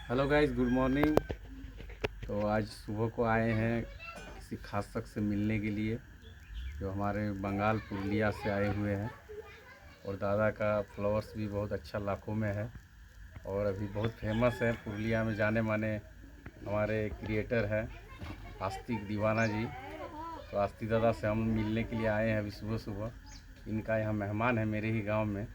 Hello guys, good morning. तो आज सुबह को आए हैं किसी खास शख्स से मिलने के लिए जो हमारे बंगाल पुरुलिया से आए हुए हैं। और दादा का फ्लावर्स भी बहुत अच्छा लाखों में है और अभी बहुत फेमस है पुरुलिया में। जाने माने हमारे क्रिएटर हैं आस्तिक दीवाना जी। तो आस्तिक दादा से हम मिलने के लिए आए हैं अभी सुबह सुबह। इनका यहाँ मेहमान है मेरे ही गांव में।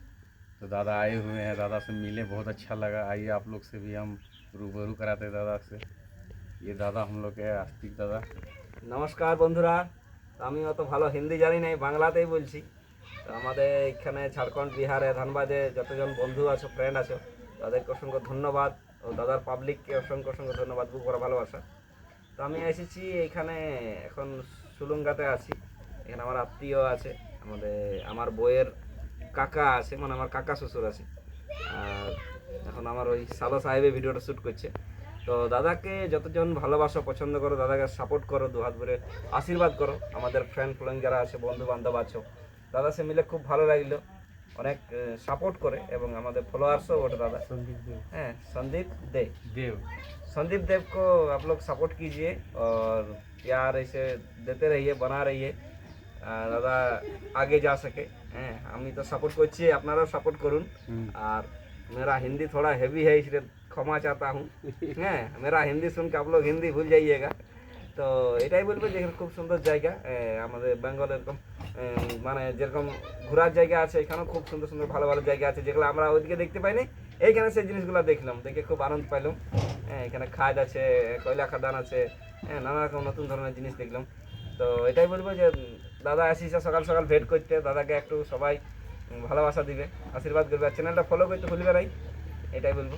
तो दादा आए हुए हैं, दादा से मिले, बहुत अच्छा लगा। आइए आप लोग से भी हम रूबरू कराते हैं दादा से। ये दादा हम लोग के आस्तिक दादा। নমস্কার বন্ধুরা। আমি অত ভালো হিন্দি জানি না, বাংলাতেই বলছি। তো আমাদের এখানে ঝাড়খণ্ড, বিহারে, ধানবাদে যতজন বন্ধু আছো, ফ্রেন্ড আছো, তাদেরকে অসংখ্য ধন্যবাদ। ও দাদার পাবলিককে অসংখ্য অসংখ্য ধন্যবাদ, বুক করা ভালোবাসা। তো আমি এসেছি এখানে, এখন সুলুঙ্গাতে আছি। এখানে আমার আত্মীয় আছে, আমার বইয়ের কাকা আছে, মানে আমার কাকা শ্বশুর আছে। আর এখন আমার ওই সাদা সাহেবের ভিডিওটা শ্যুট করছে। তো দাদাকে যতজন ভালোবাসো, পছন্দ করো, দাদাকে সাপোর্ট করো, দু হাত ভরে আশীর্বাদ করো। আমাদের ফ্রেন্ড ফলোয়িং যারা আছে, বন্ধু বান্ধব আছো, দাদা সে মিলে খুব ভালো লাগলো। অনেক সাপোর্ট করে এবং আমাদের ফলোয়ার্সও ওটা दादा। संदीप देव। हाँ, संदीप दे देव। संदीप देव को आप लोग सपोर्ट कीजिए और प्यार ऐसे देते रहिए, बना रहिए। দাদা आगे जा सके। হ্যাঁ, আমি তো সাপোর্ট করছি, আপনারাও সাপোর্ট করুন। আর मेरा हिंदी थोड़ा हैवी है, इसलिए क्षमा चाहता हूँ। হ্যাঁ, मेरा हिंदी सुन के आप लोग हिंदी भूल जाइएगा। তো এটাই বলবো যে এখানে খুব সুন্দর জায়গা। আমাদের বেঙ্গল এরকম মানে যেরকম ঘোরার জায়গা আছে, এখানেও খুব সুন্দর সুন্দর ভালো ভালো জায়গা আছে যেগুলো আমরা ওইদিকে দেখতে পাইনি। এইখানে সেই জিনিসগুলো দেখলাম, দেখে খুব আনন্দ পাইলাম। হ্যাঁ, এখানে খাদ আছে, কয়লা খাদান আছে, হ্যাঁ, নানা রকম নতুন ধরনের জিনিস দেখলাম। তো এটাই বলবো যে দাদা আসিছে সকাল সকাল ভেট করতে, দাদাকে একটু সবাই ভালোবাসা দিবে, আশীর্বাদ করবে, আর চ্যানেলটা ফলো করতে ভুলবে নাই, এটাই বলবো।